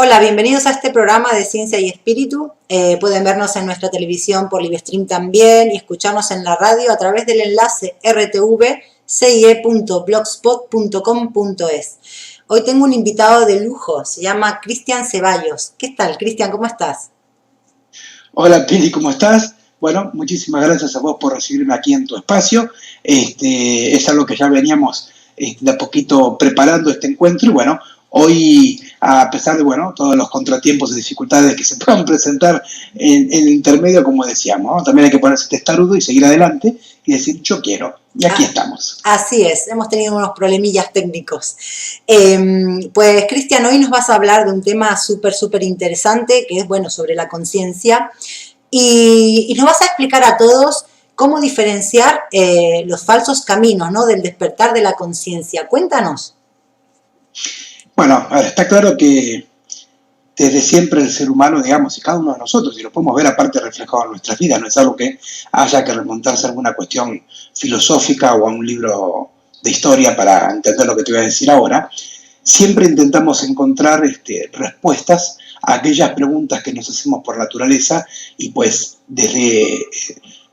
Hola, bienvenidos a este programa de Ciencia y Espíritu. Pueden vernos en nuestra televisión por Livestream también y escucharnos en la radio a través del enlace rtv.cie.blogspot.com.es. Hoy tengo un invitado de lujo, se llama Cristian Ceballos. ¿Qué tal, Cristian? ¿Cómo estás? Hola Pili, ¿cómo estás? Bueno, muchísimas gracias a vos por recibirme aquí en tu espacio. Es algo que ya veníamos de a poquito preparando este encuentro y bueno, hoy a pesar de todos los contratiempos y dificultades que se puedan presentar en el intermedio, como decíamos, ¿no? También hay que ponerse testarudo y seguir adelante y decir yo quiero. Y aquí estamos. Así es, hemos tenido unos problemillas técnicos. Pues Cristian, hoy nos vas a hablar de un tema súper interesante que es, sobre la conciencia y nos vas a explicar a todos cómo diferenciar los falsos caminos, ¿no?, del despertar de la conciencia. Cuéntanos. Bueno, a ver, está claro que desde siempre el ser humano, digamos, y cada uno de nosotros, y lo podemos ver aparte reflejado en nuestras vidas, no es algo que haya que remontarse a alguna cuestión filosófica o a un libro de historia para entender lo que te voy a decir ahora, siempre intentamos encontrar respuestas a aquellas preguntas que nos hacemos por naturaleza y pues desde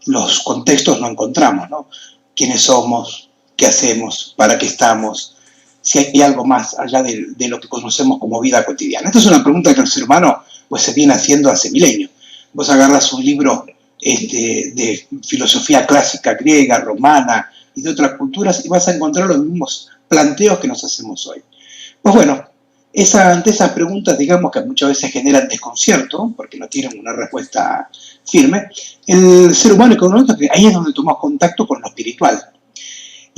los contextos no encontramos, ¿no? ¿Quiénes somos? ¿Qué hacemos? ¿Para qué estamos? Si hay algo más allá de lo que conocemos como vida cotidiana. Esta es una pregunta que el ser humano pues, se viene haciendo hace milenios. Vos agarras un libro de filosofía clásica griega, romana y de otras culturas y vas a encontrar los mismos planteos que nos hacemos hoy. Pues bueno, ante esas preguntas, digamos que muchas veces generan desconcierto, porque no tienen una respuesta firme, el ser humano económico, que ahí es donde tomamos contacto con lo espiritual.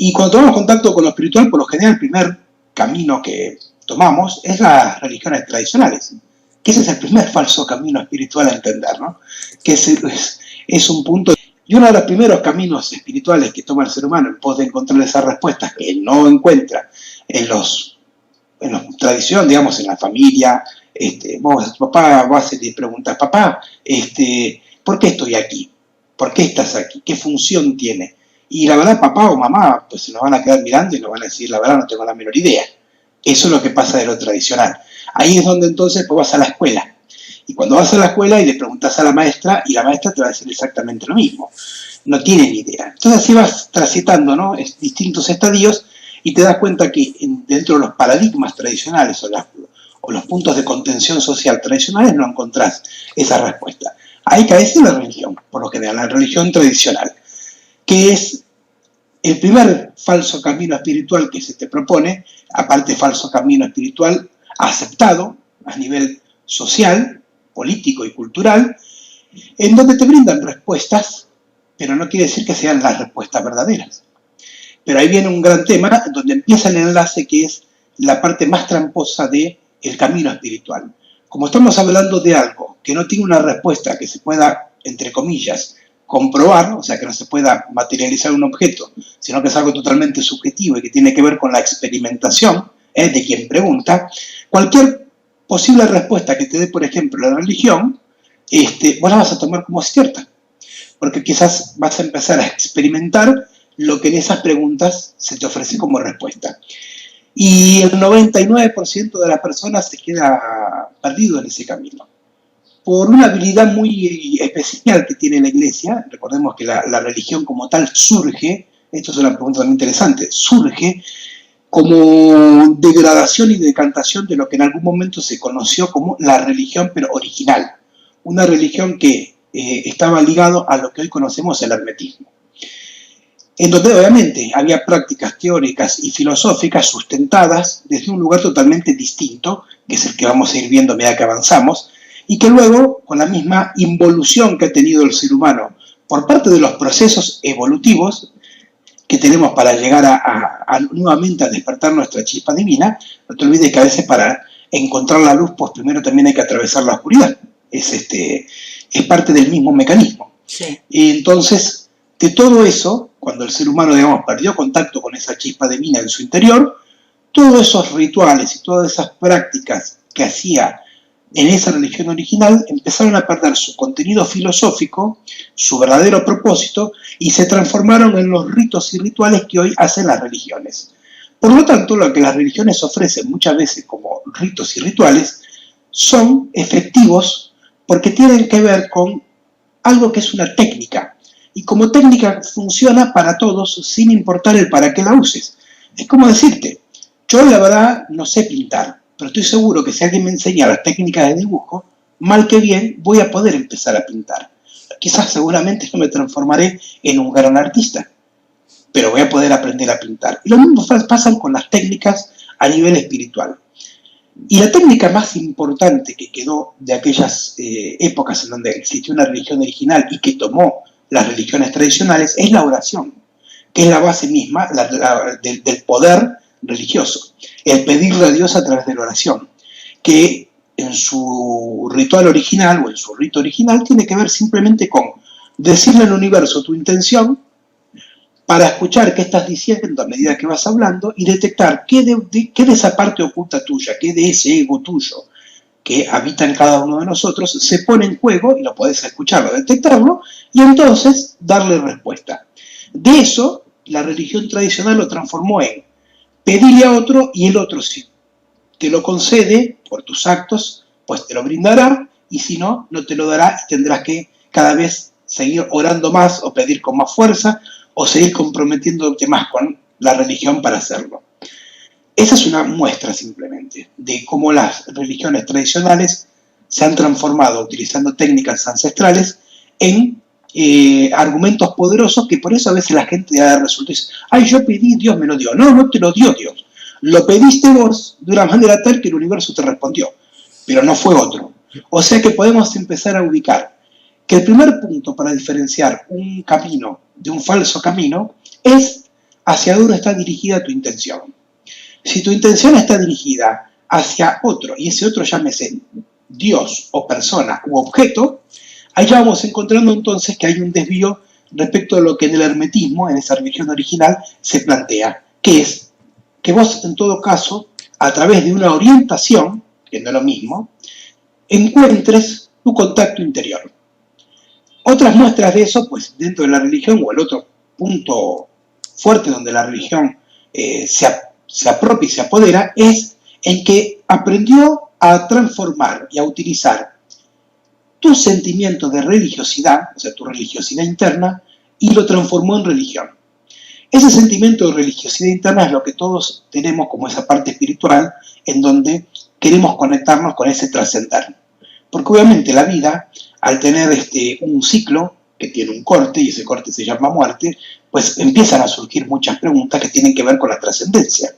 Y cuando tomamos contacto con lo espiritual, por lo general el primer camino que tomamos es las religiones tradicionales, que ese es el primer falso camino espiritual a entender, ¿no? Que es un punto. Y uno de los primeros caminos espirituales que toma el ser humano en pos de encontrar esas respuestas que no encuentra en la tradición, digamos, en la familia. Papá vas y le preguntas, papá, ¿por qué estoy aquí? ¿Por qué estás aquí? ¿Qué función tiene? Y la verdad, papá o mamá, pues se nos van a quedar mirando y nos van a decir, la verdad, no tengo la menor idea. Eso es lo que pasa de lo tradicional. Ahí es donde entonces pues, vas a la escuela. Y cuando vas a la escuela y le preguntas a la maestra, y la maestra te va a decir exactamente lo mismo. No tiene ni idea. Entonces así vas transitando, ¿no?, distintos estadios y te das cuenta que dentro de los paradigmas tradicionales o los puntos de contención social tradicionales no encontrás esa respuesta. Ahí caes en la religión, por lo general, la religión tradicional, que es el primer falso camino espiritual que se te propone, aparte falso camino espiritual aceptado a nivel social, político y cultural, en donde te brindan respuestas, pero no quiere decir que sean las respuestas verdaderas. Pero ahí viene un gran tema, donde empieza el enlace que es la parte más tramposa del camino espiritual. Como estamos hablando de algo que no tiene una respuesta que se pueda, entre comillas, comprobar, o sea, que no se pueda materializar un objeto, sino que es algo totalmente subjetivo y que tiene que ver con la experimentación de quien pregunta, cualquier posible respuesta que te dé, por ejemplo, la religión, vos la vas a tomar como cierta, porque quizás vas a empezar a experimentar lo que en esas preguntas se te ofrece como respuesta. Y el 99% de las personas se queda perdido en ese camino. Por una habilidad muy especial que tiene la Iglesia, recordemos que la religión como tal surge, esto es una pregunta muy interesante, surge como degradación y decantación de lo que en algún momento se conoció como la religión, pero original. Una religión que estaba ligado a lo que hoy conocemos el hermetismo. En donde obviamente había prácticas teóricas y filosóficas sustentadas desde un lugar totalmente distinto, que es el que vamos a ir viendo a medida que avanzamos, y que luego, con la misma involución que ha tenido el ser humano por parte de los procesos evolutivos que tenemos para llegar nuevamente a despertar nuestra chispa divina, no te olvides que a veces para encontrar la luz, pues primero también hay que atravesar la oscuridad. Es parte del mismo mecanismo. Sí. Y entonces, de todo eso, cuando el ser humano, digamos, perdió contacto con esa chispa divina en su interior, todos esos rituales y todas esas prácticas que hacía en esa religión original empezaron a perder su contenido filosófico, su verdadero propósito, y se transformaron en los ritos y rituales que hoy hacen las religiones. Por lo tanto, lo que las religiones ofrecen muchas veces como ritos y rituales son efectivos porque tienen que ver con algo que es una técnica. Y como técnica funciona para todos sin importar el para qué la uses. Es como decirte, yo la verdad no sé pintar, pero estoy seguro que si alguien me enseña las técnicas de dibujo, mal que bien voy a poder empezar a pintar. Quizás seguramente no me transformaré en un gran artista, pero voy a poder aprender a pintar. Y lo mismo pasa con las técnicas a nivel espiritual. Y la técnica más importante que quedó de aquellas épocas en donde existió una religión original y que tomó las religiones tradicionales es la oración, que es la base misma del poder religioso. El pedirle a Dios a través de la oración, que en su ritual original o en su rito original tiene que ver simplemente con decirle al universo tu intención para escuchar qué estás diciendo a medida que vas hablando y detectar qué de esa parte oculta tuya, qué de ese ego tuyo que habita en cada uno de nosotros se pone en juego y lo podés escucharlo, detectarlo y entonces darle respuesta. De eso, la religión tradicional lo transformó en pedirle a otro y el otro si te lo concede por tus actos, pues te lo brindará y si no, no te lo dará y tendrás que cada vez seguir orando más o pedir con más fuerza o seguir comprometiéndote más con la religión para hacerlo. Esa es una muestra simplemente de cómo las religiones tradicionales se han transformado utilizando técnicas ancestrales en argumentos poderosos que por eso a veces la gente ya resulta y dice, ay, yo pedí, Dios me lo dio. No, no te lo dio Dios. Lo pediste vos de una manera tal que el universo te respondió, pero no fue otro. O sea que podemos empezar a ubicar que el primer punto para diferenciar un camino de un falso camino es hacia dónde está dirigida tu intención. Si tu intención está dirigida hacia otro, y ese otro llámese Dios o persona u objeto, ahí ya vamos encontrando entonces que hay un desvío respecto a lo que en el hermetismo, en esa religión original, se plantea, que es que vos en todo caso, a través de una orientación, que no es lo mismo, encuentres tu contacto interior. Otras muestras de eso, pues dentro de la religión, o el otro punto fuerte donde la religión se apropia y se apodera, es en que aprendió a transformar y a utilizar tu sentimiento de religiosidad, o sea, tu religiosidad interna, y lo transformó en religión. Ese sentimiento de religiosidad interna es lo que todos tenemos como esa parte espiritual en donde queremos conectarnos con ese trascender. Porque obviamente la vida, al tener un ciclo que tiene un corte, y ese corte se llama muerte, pues empiezan a surgir muchas preguntas que tienen que ver con la trascendencia.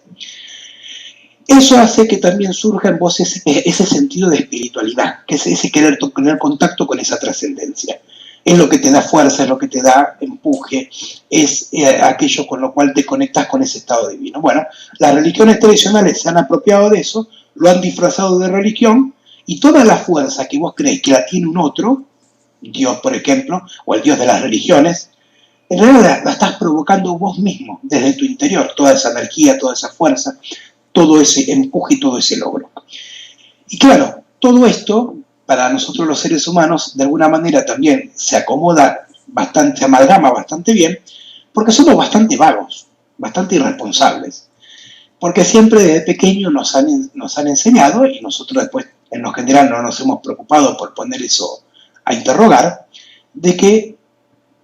Eso hace que también surja en vos ese sentido de espiritualidad, que es ese querer tener contacto con esa trascendencia. Es lo que te da fuerza, es lo que te da empuje, es aquello con lo cual te conectas con ese estado divino. Bueno, las religiones tradicionales se han apropiado de eso, lo han disfrazado de religión, y toda la fuerza que vos crees que la tiene un otro, Dios por ejemplo, o el Dios de las religiones, en realidad la estás provocando vos mismo, desde tu interior, toda esa energía, toda esa fuerza, todo ese empuje y todo ese logro. Y claro, todo esto, para nosotros los seres humanos, de alguna manera también se acomoda bastante, se amalgama bastante bien, porque somos bastante vagos, bastante irresponsables. Porque siempre desde pequeños nos han enseñado, y nosotros después, en lo general, no nos hemos preocupado por poner eso a interrogar, de que,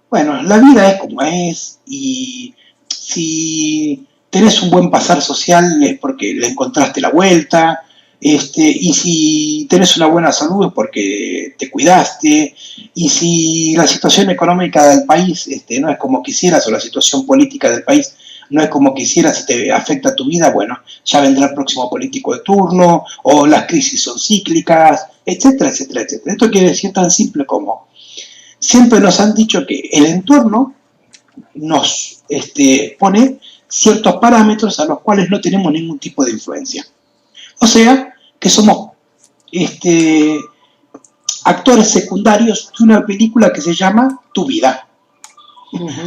bueno, la vida es como es, y si tenés un buen pasar social es porque le encontraste la vuelta, y si tenés una buena salud es porque te cuidaste, y si la situación económica del país no es como quisieras, o la situación política del país no es como quisieras y te afecta tu vida, bueno, ya vendrá el próximo político de turno, o las crisis son cíclicas, etcétera, etcétera, etcétera. Esto quiere decir tan simple como, siempre nos han dicho que el entorno nos pone ciertos parámetros a los cuales no tenemos ningún tipo de influencia. O sea, que somos actores secundarios de una película que se llama Tu Vida.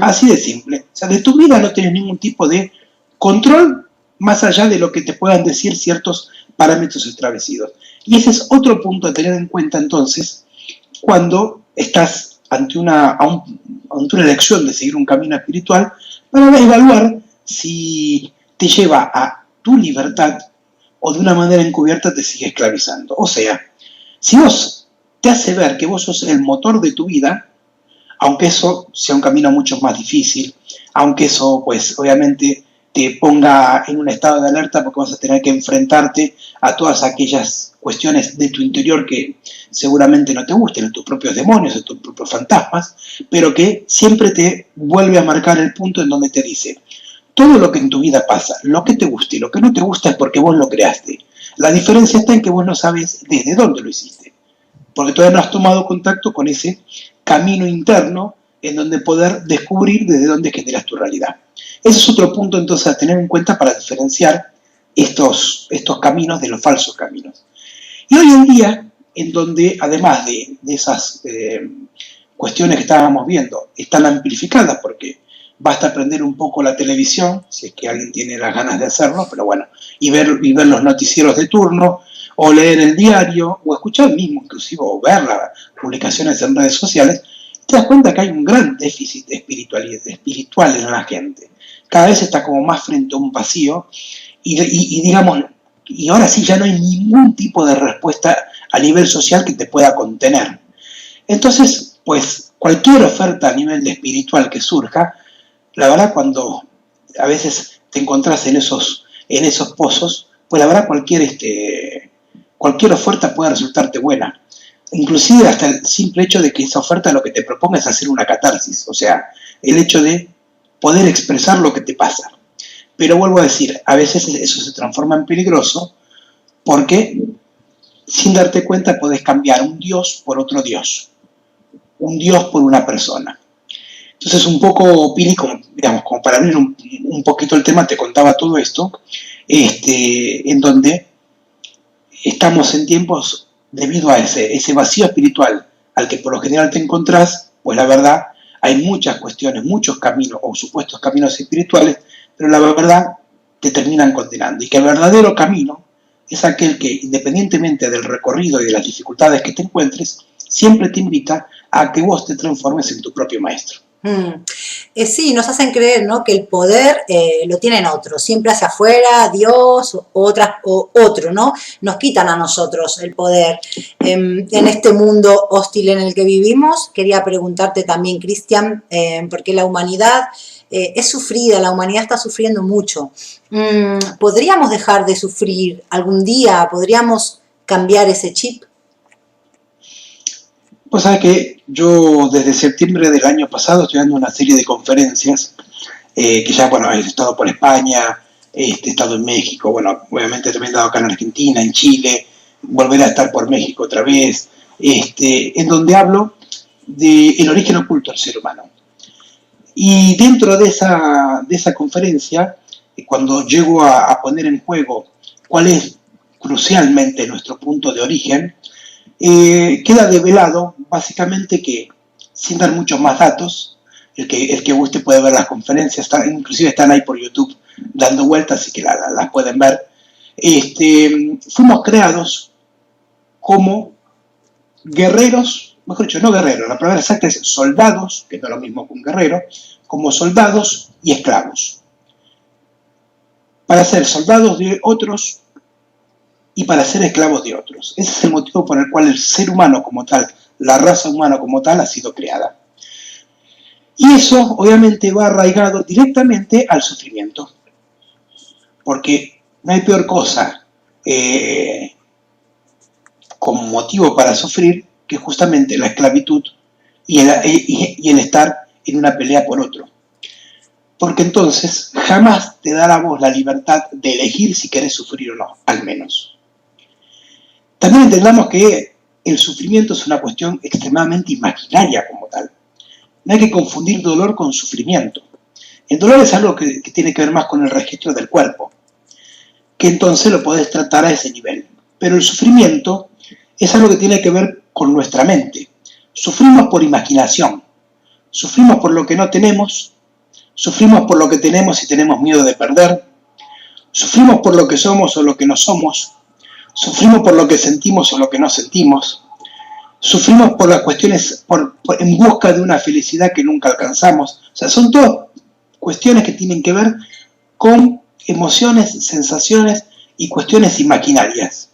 Así de simple. O sea, de tu vida no tienes ningún tipo de control más allá de lo que te puedan decir ciertos parámetros establecidos. Y ese es otro punto a tener en cuenta entonces cuando estás ante una elección de seguir un camino espiritual para evaluar si te lleva a tu libertad o de una manera encubierta te sigue esclavizando. O sea, Si vos te hace ver que vos sos el motor de tu vida, aunque eso sea un camino mucho más difícil, aunque eso, pues, obviamente te ponga en un estado de alerta porque vas a tener que enfrentarte a todas aquellas cuestiones de tu interior que seguramente no te gusten, a tus propios demonios, a tus propios fantasmas, pero que siempre te vuelve a marcar el punto en donde te dice, todo lo que en tu vida pasa, lo que te gusta y lo que no te gusta es porque vos lo creaste. La diferencia está en que vos no sabes desde dónde lo hiciste, porque todavía no has tomado contacto con ese camino interno en donde poder descubrir desde dónde generas tu realidad. Ese es otro punto entonces a tener en cuenta para diferenciar estos caminos de los falsos caminos. Y hoy en día, en donde además de esas cuestiones que estábamos viendo, están amplificadas porque basta aprender un poco la televisión, si es que alguien tiene las ganas de hacerlo, pero bueno, y ver los noticieros de turno, o leer el diario, o escuchar mismo inclusive, o ver las publicaciones en redes sociales, te das cuenta que hay un gran déficit espiritual en la gente. Cada vez está como más frente a un vacío, y digamos, y ahora sí ya no hay ningún tipo de respuesta a nivel social que te pueda contener. Entonces, pues, cualquier oferta a nivel de espiritual que surja, la verdad, cuando a veces te encontrás en esos pozos, pues la verdad cualquier oferta puede resultarte buena. Inclusive hasta el simple hecho de que esa oferta lo que te proponga es hacer una catarsis, o sea, el hecho de poder expresar lo que te pasa. Pero vuelvo a decir, a veces eso se transforma en peligroso porque sin darte cuenta podés cambiar un Dios por otro Dios, un Dios por una persona. Entonces un poco, Pili, como para abrir un poquito el tema, te contaba todo esto, en donde estamos en tiempos, debido a ese vacío espiritual al que por lo general te encontrás, pues la verdad, hay muchas cuestiones, muchos caminos o supuestos caminos espirituales, pero la verdad te terminan condenando. Y que el verdadero camino es aquel que, independientemente del recorrido y de las dificultades que te encuentres, siempre te invita a que vos te transformes en tu propio maestro. Sí, nos hacen creer, ¿no?, que el poder lo tienen otros, siempre hacia afuera, Dios o otro, ¿no? Nos quitan a nosotros el poder. En este mundo hostil en el que vivimos, quería preguntarte también, Cristian, porque la humanidad es sufrida, la humanidad está sufriendo mucho. ¿Podríamos dejar de sufrir algún día? ¿Podríamos cambiar ese chip? Pues sabes que yo desde septiembre del año pasado estoy dando una serie de conferencias que ya, bueno, he estado por España, he estado en México, bueno, obviamente también he estado acá en Argentina, en Chile, volveré a estar por México otra vez, en donde hablo del origen oculto del ser humano. Y dentro de esa conferencia, cuando llego a poner en juego cuál es crucialmente nuestro punto de origen, queda develado básicamente que, sin dar muchos más datos, el que guste puede ver las conferencias, inclusive están ahí por YouTube dando vueltas, así que las pueden ver. Fuimos creados como guerreros, mejor dicho, no guerreros, la palabra exacta es soldados, que no es lo mismo que un guerrero, como soldados y esclavos. Para ser soldados de otros y para ser esclavos de otros. Ese es el motivo por el cual el ser humano como tal, la raza humana como tal, ha sido creada. Y eso obviamente va arraigado directamente al sufrimiento. Porque no hay peor cosa como motivo para sufrir que justamente la esclavitud y el estar en una pelea por otro. Porque entonces jamás te dará a vos la libertad de elegir si querés sufrir o no, al menos. También entendamos que el sufrimiento es una cuestión extremadamente imaginaria como tal. No hay que confundir dolor con sufrimiento. El dolor es algo que tiene que ver más con el registro del cuerpo, que entonces lo podés tratar a ese nivel. Pero el sufrimiento es algo que tiene que ver con nuestra mente. Sufrimos por imaginación, sufrimos por lo que no tenemos, sufrimos por lo que tenemos y tenemos miedo de perder, sufrimos por lo que somos o lo que no somos, sufrimos por lo que sentimos o lo que no sentimos, sufrimos por las cuestiones, en busca de una felicidad que nunca alcanzamos. O sea, son todas cuestiones que tienen que ver con emociones, sensaciones y cuestiones imaginarias.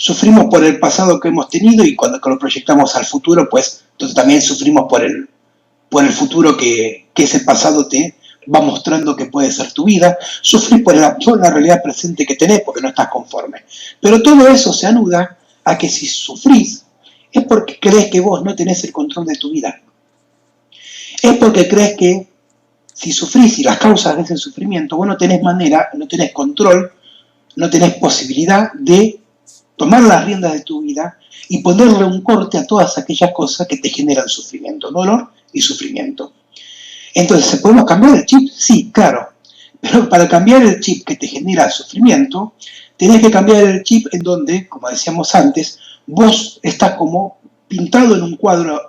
Sufrimos por el pasado que hemos tenido y cuando lo proyectamos al futuro, pues entonces también sufrimos por el futuro que ese pasado te va mostrando que puede ser tu vida. Sufrís por la realidad presente que tenés porque no estás conforme. Pero todo eso se anuda a que si sufrís es porque crees que vos no tenés el control de tu vida. Es porque crees que si sufrís y las causas de ese sufrimiento, vos no tenés manera, no tenés control, no tenés posibilidad de tomar las riendas de tu vida y ponerle un corte a todas aquellas cosas que te generan sufrimiento, dolor y sufrimiento. Entonces, ¿podemos cambiar el chip? Sí, claro. Pero para cambiar el chip que te genera sufrimiento, tenés que cambiar el chip en donde, como decíamos antes, vos estás como pintado en un cuadro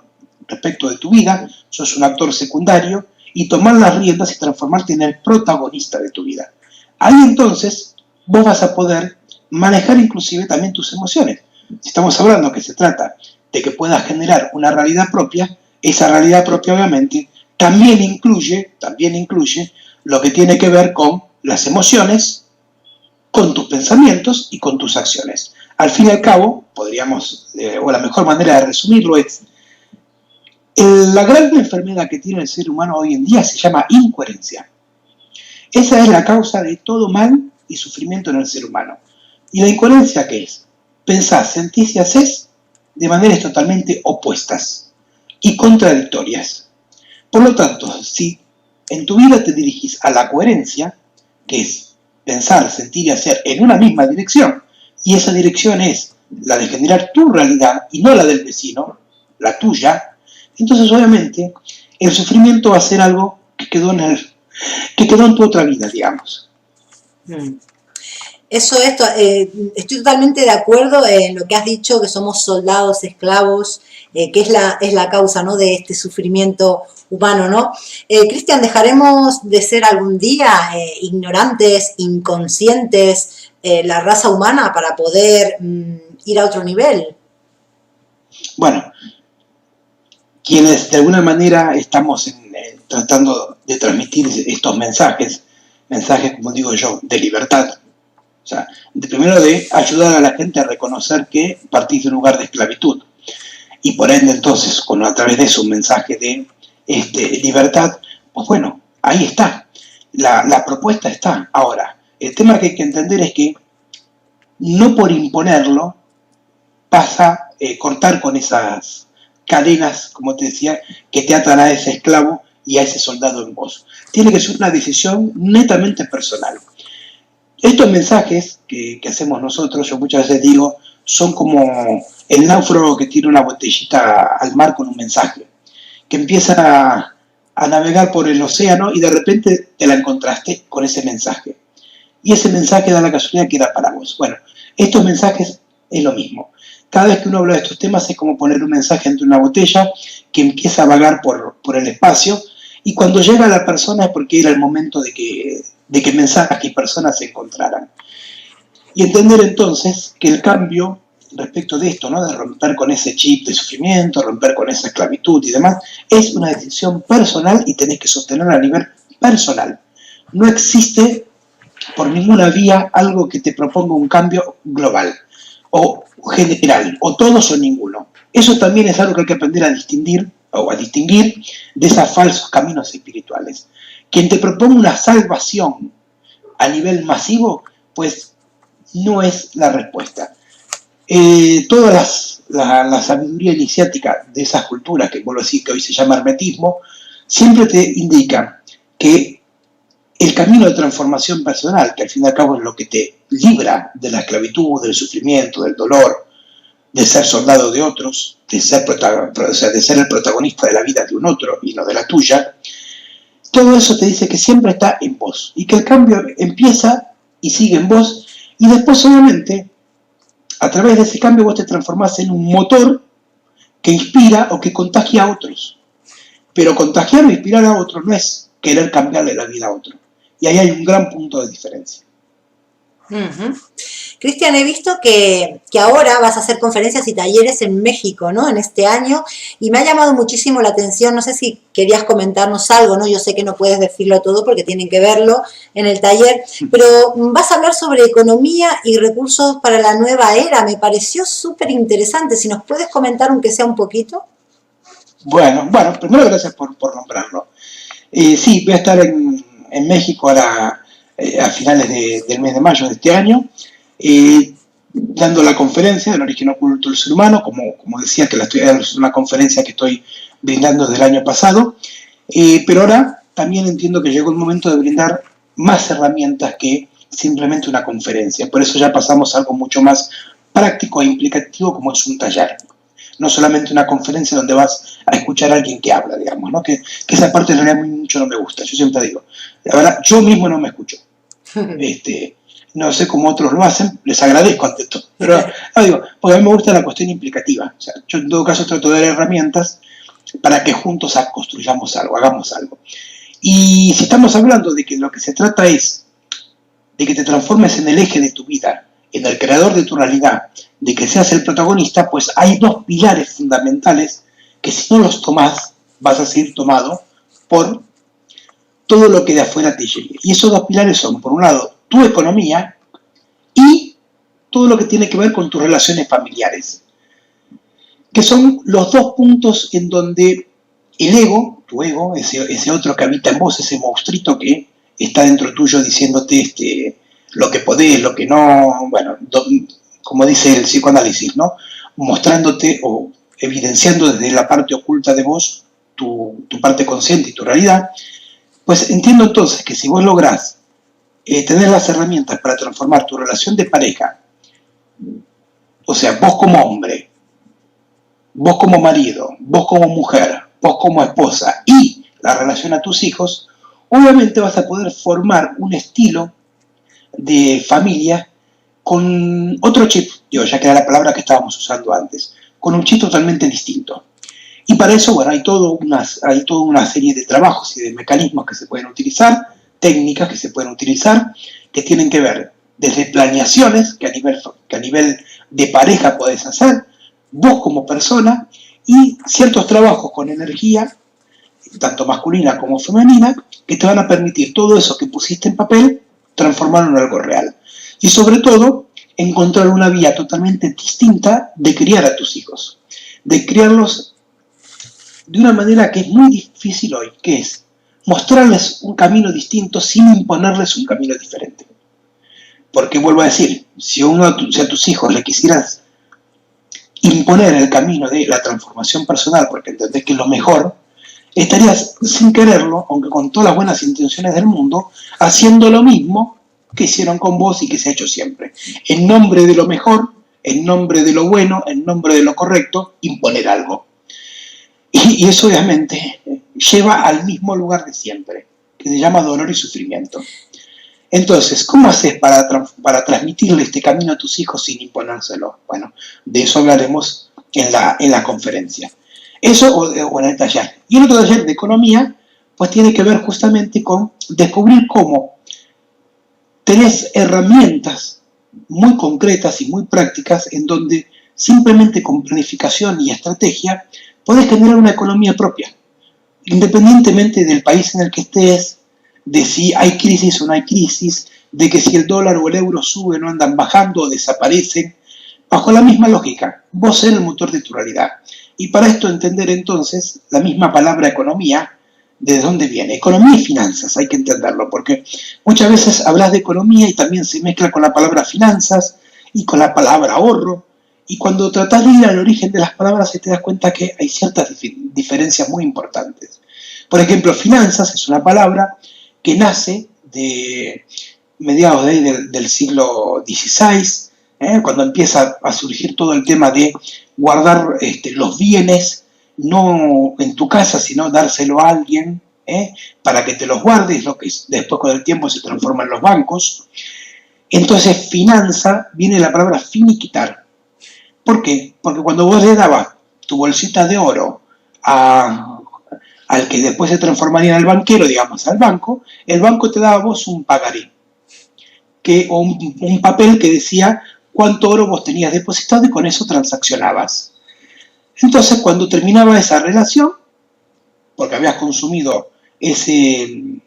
respecto de tu vida, sos un actor secundario, y tomar las riendas y transformarte en el protagonista de tu vida. Ahí entonces vos vas a poder manejar inclusive también tus emociones. Si estamos hablando que se trata de que puedas generar una realidad propia, esa realidad propia obviamente también incluye lo que tiene que ver con las emociones, con tus pensamientos y con tus acciones. Al fin y al cabo, podríamos, o la mejor manera de resumirlo es, la gran enfermedad que tiene el ser humano hoy en día se llama incoherencia. Esa es la causa de todo mal y sufrimiento en el ser humano. ¿Y la incoherencia qué es? Pensás, sentís y hacés de maneras totalmente opuestas y contradictorias. Por lo tanto, si en tu vida te dirigís a la coherencia, que es pensar, sentir y hacer en una misma dirección, y esa dirección es la de generar tu realidad y no la del vecino, la tuya, entonces obviamente el sufrimiento va a ser algo que quedó en tu otra vida, digamos. Eso es, estoy totalmente de acuerdo en lo que has dicho, que somos soldados, esclavos, que es la causa, ¿no?, de este sufrimiento humano, ¿no? Cristian, ¿dejaremos de ser algún día ignorantes, inconscientes, la raza humana para poder ir a otro nivel? Bueno, quienes de alguna manera estamos tratando de transmitir estos mensajes, como digo yo, de libertad, o sea, primero de ayudar a la gente a reconocer que partís de un lugar de esclavitud y por ende entonces, a través de eso un mensaje de libertad, pues bueno, ahí está, la propuesta está. Ahora, el tema que hay que entender es que no por imponerlo pasa cortar con esas cadenas, como te decía, que te atan a ese esclavo y a ese soldado en vos. Tiene que ser una decisión netamente personal. Estos mensajes que hacemos nosotros, yo muchas veces digo, son como el náufrago que tira una botellita al mar con un mensaje, que empieza a navegar por el océano y de repente te la encontraste con ese mensaje. Y ese mensaje da la casualidad que era para vos. Bueno, estos mensajes es lo mismo. Cada vez que uno habla de estos temas es como poner un mensaje entre una botella que empieza a vagar por el espacio y cuando llega a la persona es porque era el momento de que mensajes y personas se encontraran. Y entender entonces que el cambio respecto de esto, ¿no?, de romper con ese chip de sufrimiento, romper con esa esclavitud y demás, es una decisión personal y tenés que sostenerla a nivel personal. No existe por ninguna vía algo que te proponga un cambio global o general, o todos o ninguno. Eso también es algo que hay que aprender a distinguir de esos falsos caminos espirituales. Quien te proponga una salvación a nivel masivo, pues no es la respuesta. Toda la sabiduría iniciática de esas culturas, que vuelvo a decir que hoy se llama hermetismo, siempre te indica que el camino de transformación personal, que al fin y al cabo es lo que te libra de la esclavitud, del sufrimiento, del dolor, de ser soldado de otros, de ser el protagonista de la vida de un otro y no de la tuya, todo eso te dice que siempre está en vos y que el cambio empieza y sigue en vos y después obviamente a través de ese cambio vos te transformás en un motor que inspira o que contagia a otros. Pero contagiar o inspirar a otros no es querer cambiarle la vida a otro. Y ahí hay un gran punto de diferencia. Ujú. Cristian, he visto que ahora vas a hacer conferencias y talleres en México, ¿no? En este año, y me ha llamado muchísimo la atención, no sé si querías comentarnos algo, ¿no? Yo sé que no puedes decirlo todo porque tienen que verlo en el taller, pero vas a hablar sobre economía y recursos para la nueva era, me pareció súper interesante, si nos puedes comentar aunque sea un poquito. Bueno, primero gracias por nombrarlo. Sí, voy a estar en México ahora a finales del mes de mayo de este año, dando la conferencia del origen oculto del ser humano, como decía, que es una conferencia que estoy brindando desde el año pasado, pero ahora también entiendo que llegó el momento de brindar más herramientas que simplemente una conferencia. Por eso ya pasamos a algo mucho más práctico e implicativo como es un taller. No solamente una conferencia donde vas a escuchar a alguien que habla, digamos, ¿no? Que esa parte en realidad mucho no me gusta. Yo siempre digo, la verdad, yo mismo no me escucho. No sé cómo otros lo hacen, les agradezco ante todo. Pero no digo, porque a mí me gusta la cuestión implicativa. O sea, yo en todo caso trato de dar herramientas para que juntos construyamos algo, hagamos algo. Y si estamos hablando de que lo que se trata es de que te transformes en el eje de tu vida, en el creador de tu realidad, de que seas el protagonista, pues hay dos pilares fundamentales que si no los tomás, vas a ser tomado por todo lo que de afuera te llegue. Y esos dos pilares son, por un lado, tu economía y todo lo que tiene que ver con tus relaciones familiares, que son los dos puntos en donde el ego, tu ego, ese otro que habita en vos, ese monstruito que está dentro tuyo diciéndote lo que podés, lo que no, bueno, como dice el psicoanálisis, ¿no? Mostrándote o evidenciando desde la parte oculta de vos tu parte consciente y tu realidad, pues entiendo entonces que si vos lográs tener las herramientas para transformar tu relación de pareja, o sea, vos como hombre, vos como marido, vos como mujer, vos como esposa y la relación a tus hijos, obviamente vas a poder formar un estilo de familia con otro chip, ya que era la palabra que estábamos usando antes, con un chip totalmente distinto. Y para eso, bueno, hay toda una serie de trabajos y de mecanismos que se pueden utilizar, técnicas que se pueden utilizar, que tienen que ver desde planeaciones que a nivel de pareja podés hacer, vos como persona, y ciertos trabajos con energía, tanto masculina como femenina, que te van a permitir todo eso que pusiste en papel, transformarlo en algo real. Y sobre todo, encontrar una vía totalmente distinta de criar a tus hijos, de criarlos de una manera que es muy difícil hoy, que es mostrarles un camino distinto sin imponerles un camino diferente. Porque vuelvo a decir, si a tus hijos le quisieras imponer el camino de la transformación personal, porque entendés que es lo mejor, estarías sin quererlo, aunque con todas las buenas intenciones del mundo, haciendo lo mismo que hicieron con vos y que se ha hecho siempre. En nombre de lo mejor, en nombre de lo bueno, en nombre de lo correcto, imponer algo. Y eso obviamente lleva al mismo lugar de siempre, que se llama dolor y sufrimiento. Entonces, ¿cómo haces para transmitirle este camino a tus hijos sin imponérselo? Bueno, de eso hablaremos en la conferencia. Eso o en el taller. Y el otro taller de economía, pues tiene que ver justamente con descubrir cómo tenés herramientas muy concretas y muy prácticas en donde simplemente con planificación y estrategia podés generar una economía propia, independientemente del país en el que estés, de si hay crisis o no hay crisis, de que si el dólar o el euro sube no andan bajando o desaparecen, bajo la misma lógica, vos eres el motor de tu realidad. Y para esto entender entonces la misma palabra economía, ¿de dónde viene? Economía y finanzas, hay que entenderlo, porque muchas veces hablas de economía y también se mezcla con la palabra finanzas y con la palabra ahorro, y cuando tratás de ir al origen de las palabras te das cuenta que hay ciertas diferencias muy importantes. Por ejemplo, finanzas es una palabra que nace de mediados del siglo XVI, cuando empieza a surgir todo el tema de guardar los bienes, no en tu casa, sino dárselo a alguien para que te los guardes, lo que después con el tiempo se transforma en los bancos. Entonces, finanza viene de la palabra finiquitar. ¿Por qué? Porque cuando vos le dabas tu bolsita de oro al que después se transformaría en el banquero, digamos, al banco, el banco te daba a vos un pagaré. o un papel que decía cuánto oro vos tenías depositado y con eso transaccionabas. Entonces, cuando terminaba esa relación, porque habías consumido ese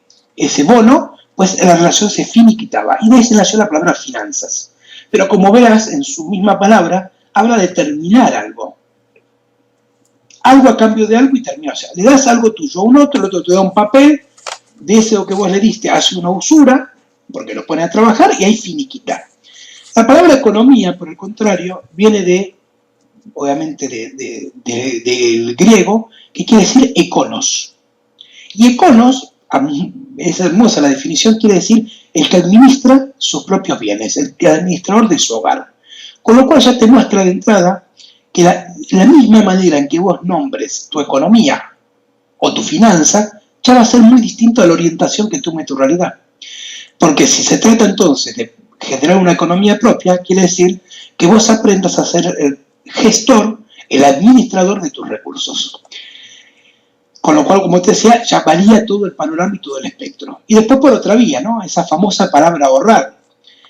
bono, pues la relación se finiquitaba. Y de ahí se nació la palabra finanzas. Pero como verás, en su misma palabra, habla de terminar algo. Algo a cambio de algo y termina. O sea, le das algo tuyo a un otro, el otro te da un papel, de ese que vos le diste hace una usura, porque lo pone a trabajar y ahí finiquita. La palabra economía, por el contrario, viene obviamente del griego, que quiere decir econos. Y econos, es hermosa la definición, quiere decir el que administra sus propios bienes, el administrador de su hogar. Con lo cual ya te muestra de entrada que la misma manera en que vos nombres tu economía o tu finanza, ya va a ser muy distinto a la orientación que tome tu realidad. Porque si se trata entonces de generar una economía propia, quiere decir que vos aprendas a ser el gestor, el administrador de tus recursos. Con lo cual, como te decía, ya varía todo el panorama y todo el espectro. Y después por otra vía, ¿no? Esa famosa palabra ahorrar,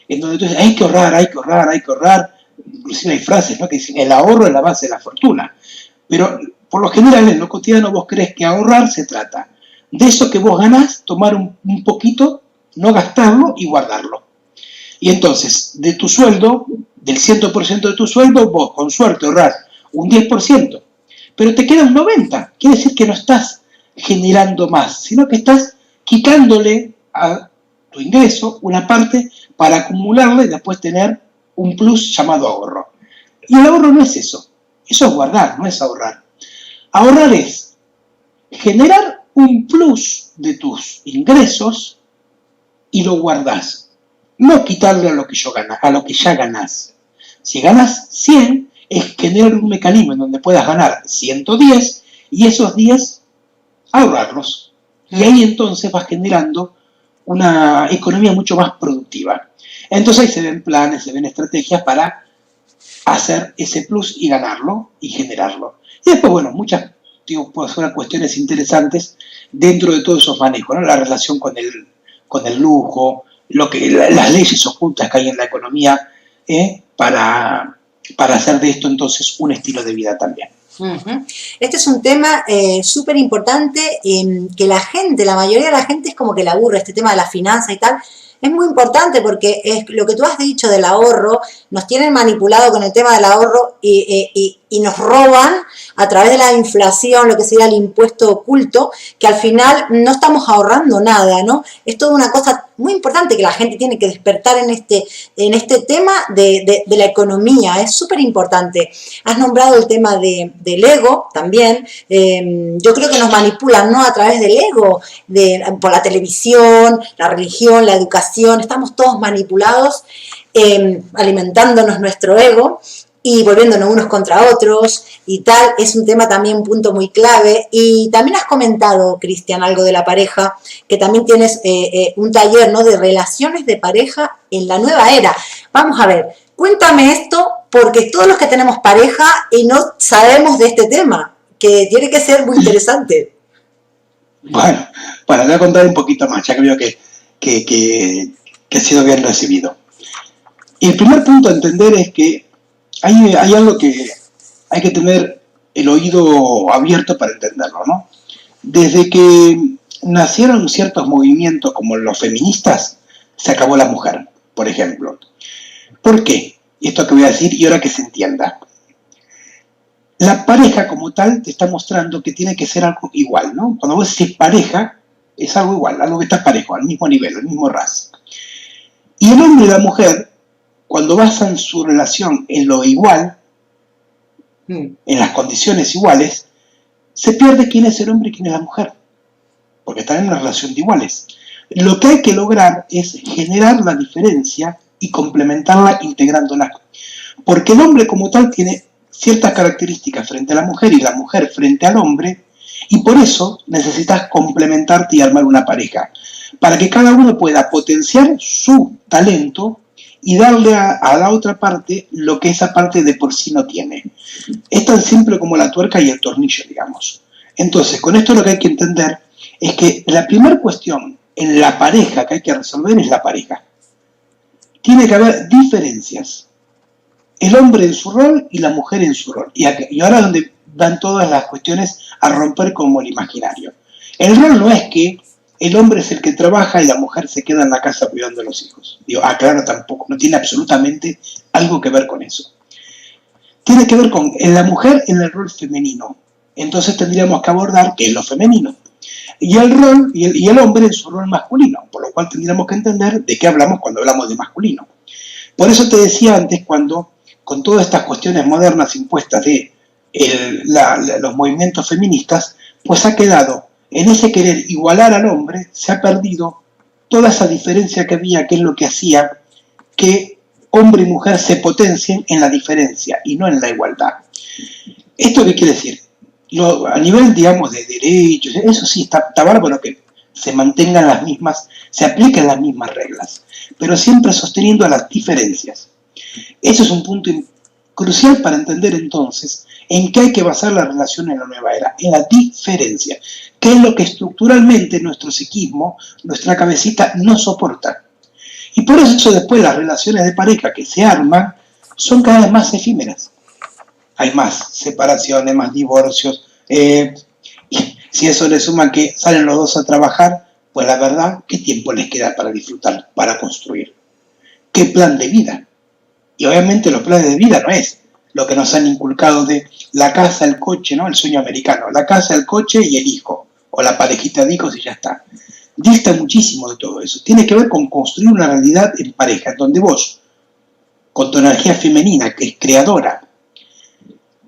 en donde tú dices, hay que ahorrar, hay que ahorrar, hay que ahorrar. Inclusive hay frases, ¿no?, que dicen, el ahorro es la base de la fortuna. Pero por lo general, en lo cotidiano, vos crees que ahorrar se trata de eso que vos ganás, tomar un poquito, no gastarlo y guardarlo. Y entonces, de tu sueldo, del 100% de tu sueldo, vos con suerte ahorrás un 10%, pero te queda un 90%. Quiere decir que no estás generando más, sino que estás quitándole a tu ingreso una parte para acumularla y después tener un plus llamado ahorro. Y el ahorro no es eso es guardar, no es ahorrar. Ahorrar es generar un plus de tus ingresos y lo guardás. No quitarle a lo que ya ganás. Si ganas 100, es generar un mecanismo en donde puedas ganar 110 y esos 10 ahorrarlos. Y ahí entonces vas generando una economía mucho más productiva. Entonces ahí se ven planes, se ven estrategias para hacer ese plus y ganarlo y generarlo. Y después, bueno, muchas cuestiones interesantes dentro de todos esos manejos, ¿no? La relación con el lujo, las leyes ocultas que hay en la economía, para hacer de esto entonces un estilo de vida también. Este es un tema súper importante, que la mayoría de la gente es como que le aburre este tema de la finanza y tal. Es muy importante porque es lo que tú has dicho del ahorro, nos tienen manipulado con el tema del ahorro y nos roban a través de la inflación, lo que sería el impuesto oculto, que al final no estamos ahorrando nada, ¿no? Es toda una cosa muy importante que la gente tiene que despertar en este tema de la economía, es súper importante. Has nombrado el tema del ego también. Yo creo que nos manipulan, ¿no?, a través del ego, por la televisión, la religión, la educación, estamos todos manipulados, alimentándonos nuestro ego y volviéndonos unos contra otros y tal. Es un tema también, un punto muy clave. Y también has comentado, Cristian, algo de la pareja, que también tienes un taller, ¿no?, de relaciones de pareja en la nueva era. Vamos a ver, cuéntame esto, porque todos los que tenemos pareja y no sabemos de este tema, que tiene que ser muy interesante. Bueno, te voy a contar un poquito más, ya que veo que ha sido bien recibido. Y el primer punto a entender es que hay algo que hay que tener el oído abierto para entenderlo, ¿no? Desde que nacieron ciertos movimientos como los feministas, se acabó la mujer, por ejemplo. ¿Por qué? Esto que voy a decir y ahora que se entienda. La pareja como tal te está mostrando que tiene que ser algo igual, ¿no? Cuando vos decís pareja, es algo igual, algo que está parejo, al mismo nivel, al mismo ras. Y el hombre y la mujer, cuando basan su relación en lo igual, en las condiciones iguales, se pierde quién es el hombre y quién es la mujer, porque están en una relación de iguales. Lo que hay que lograr es generar la diferencia y complementarla integrándola, porque el hombre como tal tiene ciertas características frente a la mujer y la mujer frente al hombre, y por eso necesitas complementarte y armar una pareja, para que cada uno pueda potenciar su talento y darle a la otra parte lo que esa parte de por sí no tiene. Es tan simple como la tuerca y el tornillo, digamos. Entonces, con esto lo que hay que entender es que la primera cuestión en la pareja que hay que resolver es la pareja. tiene que haber diferencias. El hombre en su rol y la mujer en su rol. Y ahora es donde van todas las cuestiones a romper como el imaginario. El rol no es que el hombre es el que trabaja y la mujer se queda en la casa cuidando a los hijos. Digo, claro, tampoco, no tiene absolutamente algo que ver con eso. Tiene que ver con la mujer en el rol femenino. Entonces tendríamos que abordar qué es lo femenino. Y el rol y el hombre en su rol masculino, por lo cual tendríamos que entender de qué hablamos cuando hablamos de masculino. Por eso te decía antes, cuando con todas estas cuestiones modernas impuestas de los movimientos feministas, pues ha quedado en ese querer igualar al hombre, se ha perdido toda esa diferencia que había, que es lo que hacía que hombre y mujer se potencien en la diferencia y no en la igualdad. ¿Esto qué quiere decir? A nivel, digamos, de derechos, eso sí está bárbaro que se mantengan las mismas, se apliquen las mismas reglas, pero siempre sosteniendo las diferencias. Eso es un punto crucial para entender entonces en qué hay que basar la relación en la nueva era, en la diferencia, que es lo que estructuralmente nuestro psiquismo, nuestra cabecita no soporta. Y por eso después las relaciones de pareja que se arman son cada vez más efímeras. Hay más separaciones, más divorcios. Si eso le suma que salen los dos a trabajar, pues la verdad, ¿qué tiempo les queda para disfrutar, para construir? ¿Qué plan de vida? Y obviamente los planes de vida no es lo que nos han inculcado de la casa, el coche, ¿no? El sueño americano. La casa, el coche y el hijo. O la parejita de hijos y ya está. Dista muchísimo de todo eso. Tiene que ver con construir una realidad en pareja, donde vos, con tu energía femenina, que es creadora,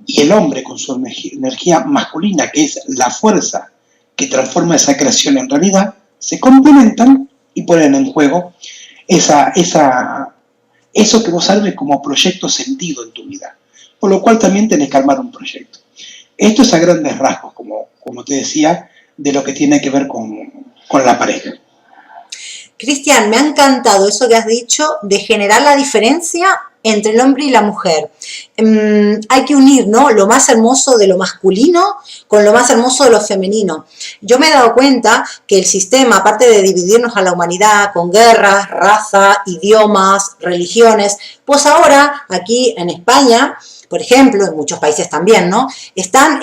y el hombre con su energía masculina, que es la fuerza que transforma esa creación en realidad, se complementan y ponen en juego eso que vos armes como proyecto sentido en tu vida. Por lo cual también tenés que armar un proyecto. Esto es a grandes rasgos, como te decía, de lo que tiene que ver con la pareja. Cristian, me ha encantado eso que has dicho de generar la diferencia entre el hombre y la mujer. Hay que unir, ¿no?, lo más hermoso de lo masculino con lo más hermoso de lo femenino. Yo me he dado cuenta que el sistema, aparte de dividirnos a la humanidad con guerras, raza, idiomas, religiones, pues ahora aquí en España, por ejemplo, en muchos países también, ¿no?, están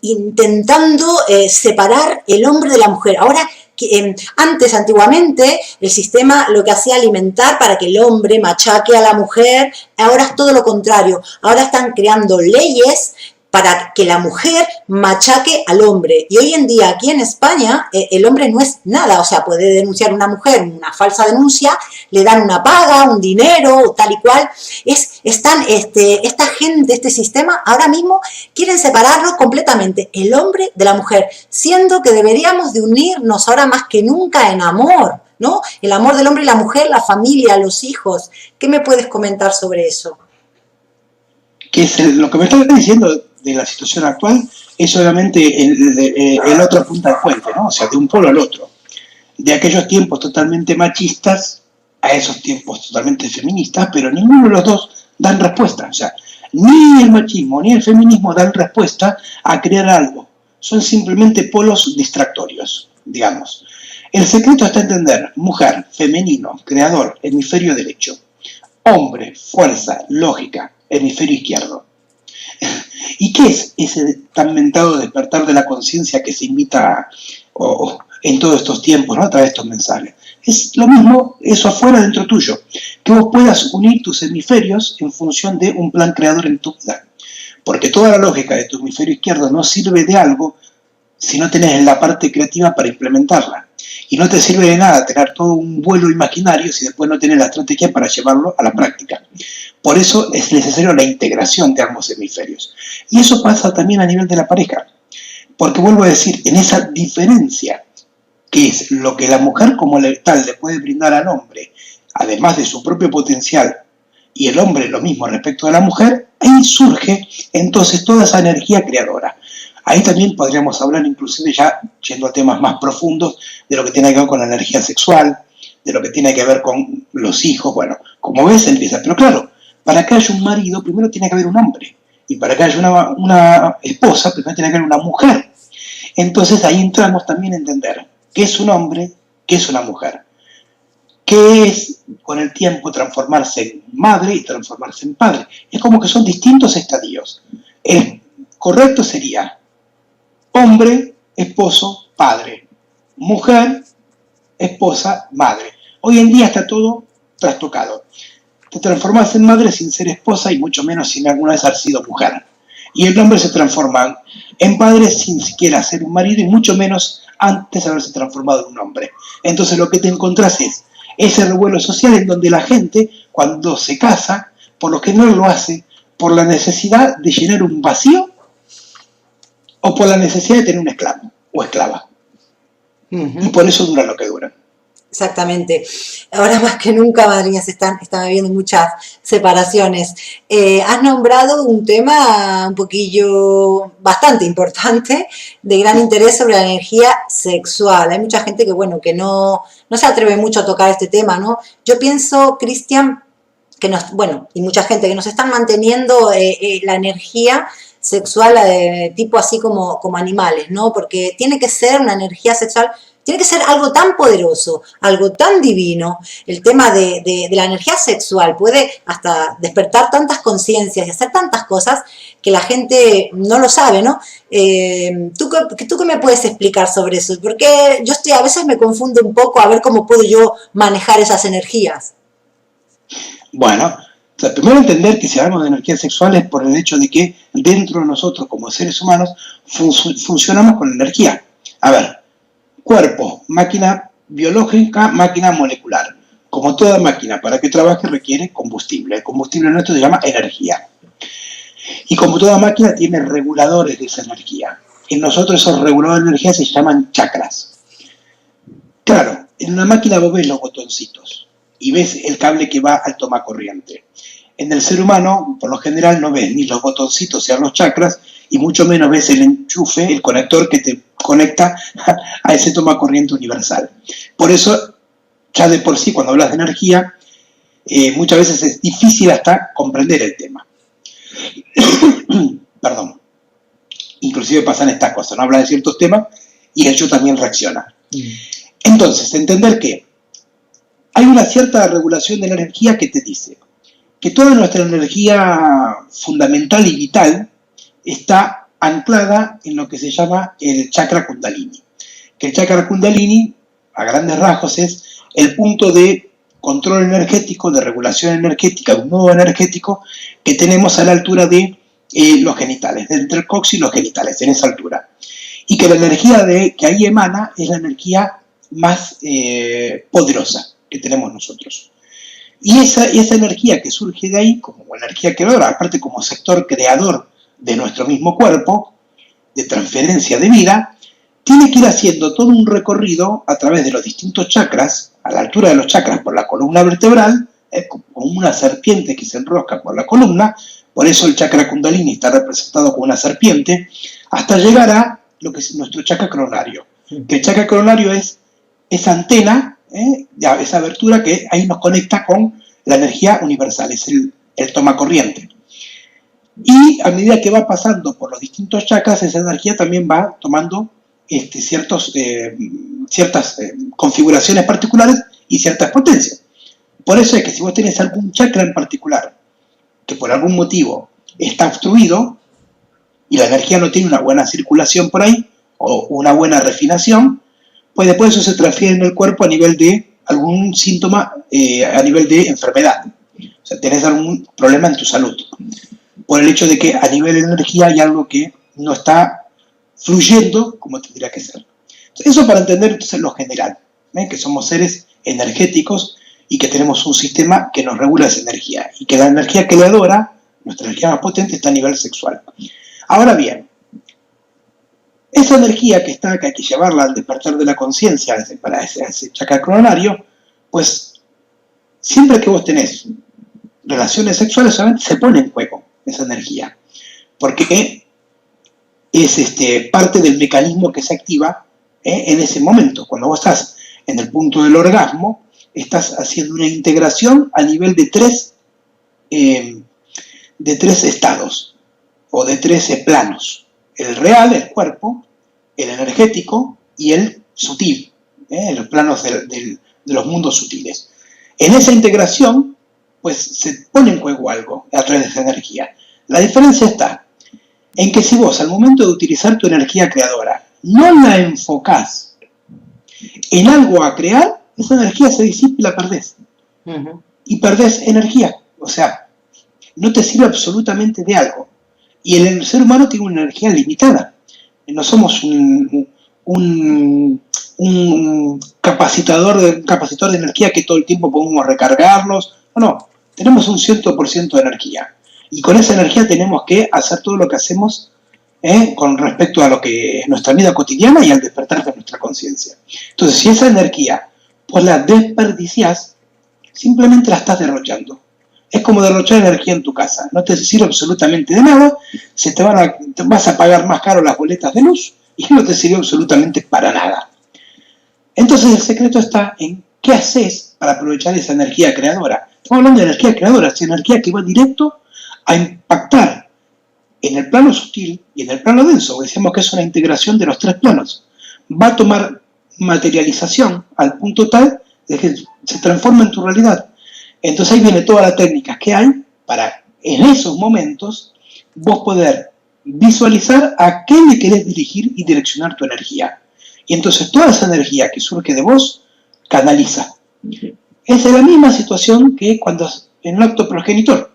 intentando separar el hombre de la mujer. Ahora, antiguamente, el sistema lo que hacía alimentar para que el hombre machaque a la mujer. Ahora es todo lo contrario. Ahora están creando leyes para que la mujer machaque al hombre. Y hoy en día, aquí en España, el hombre no es nada. O sea, puede denunciar una mujer una falsa denuncia, le dan una paga, un dinero, tal y cual. Esta gente, este sistema, ahora mismo quieren separarlo completamente, el hombre de la mujer, siendo que deberíamos de unirnos ahora más que nunca en amor, ¿no? El amor del hombre y la mujer, la familia, los hijos. ¿Qué me puedes comentar sobre eso? Lo que me estás diciendo de la situación actual es obviamente el otro punta del puente, ¿no? O sea, de un polo al otro. De aquellos tiempos totalmente machistas a esos tiempos totalmente feministas, pero ninguno de los dos dan respuesta. O sea, ni el machismo ni el feminismo dan respuesta a crear algo. Son simplemente polos distractorios, digamos. El secreto está en entender mujer, femenino, creador, hemisferio derecho. Hombre, fuerza, lógica, hemisferio izquierdo. ¿Y qué es ese tan mentado despertar de la conciencia que se invita en todos estos tiempos, ¿no?, a través de estos mensajes? Es lo mismo, eso afuera dentro tuyo, que vos puedas unir tus hemisferios en función de un plan creador en tu vida. Porque toda la lógica de tu hemisferio izquierdo no sirve de algo si no tenés la parte creativa para implementarla. Y no te sirve de nada tener todo un vuelo imaginario si después no tenés la estrategia para llevarlo a la práctica. Por eso es necesario la integración de ambos hemisferios. Y eso pasa también a nivel de la pareja. Porque vuelvo a decir, en esa diferencia, que es lo que la mujer como tal le puede brindar al hombre, además de su propio potencial, y el hombre lo mismo respecto a la mujer, ahí surge entonces toda esa energía creadora. Ahí también podríamos hablar, inclusive ya yendo a temas más profundos, de lo que tiene que ver con la energía sexual, de lo que tiene que ver con los hijos. Bueno, como ves, empieza. Pero claro, para que haya un marido, primero tiene que haber un hombre. Y para que haya una esposa, primero tiene que haber una mujer. Entonces ahí entramos también a entender qué es un hombre, qué es una mujer. ¿Qué es con el tiempo transformarse en madre y transformarse en padre? Es como que son distintos estadios. El correcto sería hombre, esposo, padre. Mujer, esposa, madre. Hoy en día está todo trastocado. Te transformas en madre sin ser esposa y mucho menos sin alguna vez haber sido mujer. Y el hombre se transforma en padre sin siquiera ser un marido y mucho menos antes de haberse transformado en un hombre. Entonces lo que te encontrás es ese revuelo social en donde la gente, cuando se casa, por lo general lo hace por la necesidad de llenar un vacío o por la necesidad de tener un esclavo o esclava. Y por eso dura lo que dura. Exactamente. Ahora más que nunca, madrinas, están habiendo muchas separaciones. Has nombrado un tema un poquillo bastante importante, de gran interés sobre la energía sexual. Hay mucha gente que, bueno, que no se atreve mucho a tocar este tema, ¿no? Yo pienso, Cristian, que bueno, y mucha gente que nos están manteniendo la energía sexual tipo así como animales, ¿no? Porque tiene que ser una energía sexual. Tiene que ser algo tan poderoso, algo tan divino. El tema de la energía sexual puede hasta despertar tantas conciencias y hacer tantas cosas que la gente no lo sabe, ¿no? ¿Tú qué me puedes explicar sobre eso? Porque yo a veces me confundo un poco a ver cómo puedo yo manejar esas energías. Bueno, o sea, primero entender que si hablamos de energía sexual es por el hecho de que dentro de nosotros como seres humanos funcionamos con energía. A ver, cuerpo, máquina biológica, máquina molecular. Como toda máquina, para que trabaje requiere combustible. El combustible nuestro se llama energía. Y como toda máquina tiene reguladores de esa energía. En nosotros esos reguladores de energía se llaman chakras. Claro, en una máquina vos ves los botoncitos y ves el cable que va al tomacorriente. En el ser humano, por lo general, no ves ni los botoncitos, sean los chakras, y mucho menos ves el enchufe, el conector que te conecta a ese tomacorriente universal. Por eso, ya de por sí, cuando hablas de energía, muchas veces es difícil hasta comprender el tema. Perdón. Inclusive pasan estas cosas, no habla de ciertos temas y ello también reacciona. Entonces, entender que hay una cierta regulación de la energía que te dice que toda nuestra energía fundamental y vital está anclada en lo que se llama el chakra kundalini. Que el chakra kundalini, a grandes rasgos, es el punto de control energético, de regulación energética, un nodo energético que tenemos a la altura de los genitales, entre el coxis y los genitales, en esa altura. Y que la energía que ahí emana es la energía más poderosa que tenemos nosotros. Y esa energía que surge de ahí, como energía creadora, aparte como sector creador de nuestro mismo cuerpo, de transferencia de vida, tiene que ir haciendo todo un recorrido a través de los distintos chakras, a la altura de los chakras por la columna vertebral, como una serpiente que se enrosca por la columna, por eso el chakra kundalini está representado como una serpiente, hasta llegar a lo que es nuestro chakra coronario. Que el chakra coronario es esa antena, esa abertura que ahí nos conecta con la energía universal, es el tomacorriente. Y a medida que va pasando por los distintos chakras, esa energía también va tomando ciertas configuraciones particulares y ciertas potencias. Por eso es que si vos tenés algún chakra en particular que por algún motivo está obstruido y la energía no tiene una buena circulación por ahí o una buena refinación, pues después eso se transfiere en el cuerpo a nivel de algún síntoma, a nivel de enfermedad. O sea, tenés algún problema en tu salud. Por el hecho de que a nivel de energía hay algo que no está fluyendo como tendría que ser. Eso para entender entonces lo general, que somos seres energéticos y que tenemos un sistema que nos regula esa energía. Y que la energía creadora, nuestra energía más potente, está a nivel sexual. Ahora bien, esa energía que está acá, hay que llevarla al despertar de la conciencia para ese chakra coronario, pues siempre que vos tenés relaciones sexuales, solamente se pone en juego esa energía, porque es parte del mecanismo que se activa en ese momento. Cuando vos estás en el punto del orgasmo, estás haciendo una integración a nivel de tres estados o de tres planos: el real, el cuerpo, el energético y el sutil, en los planos de los mundos sutiles. En esa integración, pues se pone en juego algo a través de esa energía. La diferencia está en que si vos al momento de utilizar tu energía creadora no la enfocás en algo a crear, esa energía se disipa y la perdés. Y perdés energía. O sea, no te sirve absolutamente de algo. Y el ser humano tiene una energía limitada. No somos un capacitor de energía que todo el tiempo podemos recargarnos. No, tenemos un 100% de energía. Y con esa energía tenemos que hacer todo lo que hacemos con respecto a lo que es nuestra vida cotidiana y al despertar de nuestra conciencia. Entonces, si esa energía pues la desperdicias, simplemente la estás derrochando. Es como derrochar energía en tu casa. No te sirve absolutamente de nada, te vas a pagar más caro las boletas de luz y no te sirve absolutamente para nada. Entonces el secreto está en qué haces para aprovechar esa energía creadora. Estamos hablando de energía creadora, es energía que va directo a impactar en el plano sutil y en el plano denso. Decíamos que es una integración de los tres planos. Va a tomar materialización al punto tal de que se transforma en tu realidad. Entonces ahí viene toda la técnica que hay para en esos momentos vos poder visualizar a qué le querés dirigir y direccionar tu energía. Y entonces toda esa energía que surge de vos canaliza. Esa es la misma situación que cuando en un acto progenitor.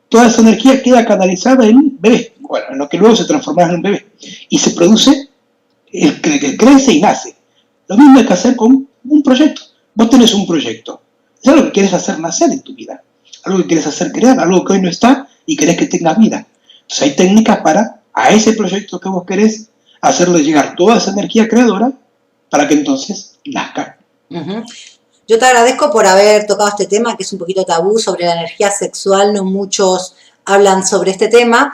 Toda esa energía queda canalizada en un bebé, bueno, en lo que luego se transforma en un bebé. Y se produce el que crece y nace. Lo mismo hay que hacer con un proyecto. Vos tenés un proyecto. Es algo que querés hacer nacer en tu vida. Algo que querés hacer crear, algo que hoy no está y querés que tenga vida. Entonces hay técnicas para, a ese proyecto que vos querés, hacerle llegar toda esa energía creadora para que entonces nazca. Yo te agradezco por haber tocado este tema, que es un poquito tabú, sobre la energía sexual. No muchos hablan sobre este tema.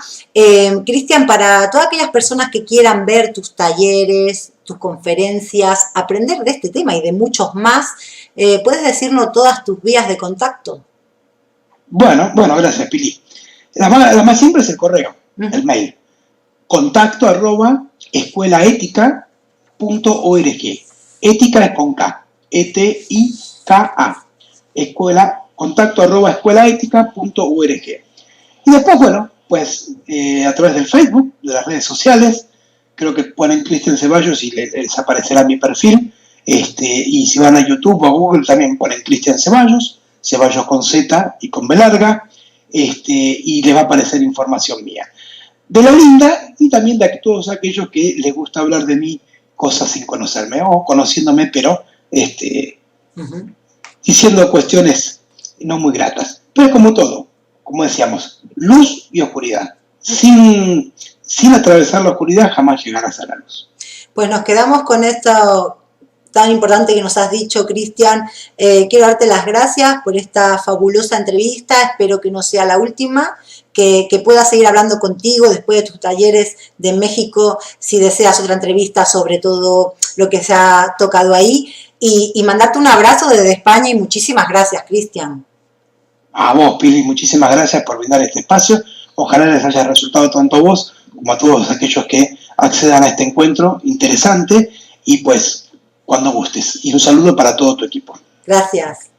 Cristian, para todas aquellas personas que quieran ver tus talleres, tus conferencias, aprender de este tema y de muchos más, ¿puedes decirnos todas tus vías de contacto? Bueno, gracias, Pili. La más simple es el correo, el mail. contacto@escuelaetica.org. Ética es con K. E-T-I-K-A. contacto@escuelaetica.org. Y después, bueno, pues a través del Facebook, de las redes sociales, creo que ponen Cristian Ceballos y les aparecerá mi perfil. Y si van a YouTube o a Google también ponen Cristian Ceballos, Ceballos con Z y con B larga, y les va a aparecer información mía. De la linda y también de todos aquellos que les gusta hablar de mí cosas sin conocerme o conociéndome, pero diciendo cuestiones no muy gratas. Pero como todo, como decíamos, luz y oscuridad. Sin atravesar la oscuridad jamás llegarás a la luz. Pues nos quedamos con esto tan importante que nos has dicho, Cristian. Quiero darte las gracias por esta fabulosa entrevista. Espero que no sea la última, que pueda seguir hablando contigo después de tus talleres de México, si deseas otra entrevista sobre todo lo que se ha tocado ahí. Y mandarte un abrazo desde España y muchísimas gracias, Cristian. A vos, Pili, muchísimas gracias por brindar este espacio. Ojalá les haya resultado tanto a vos como a todos aquellos que accedan a este encuentro interesante y pues cuando gustes. Y un saludo para todo tu equipo. Gracias.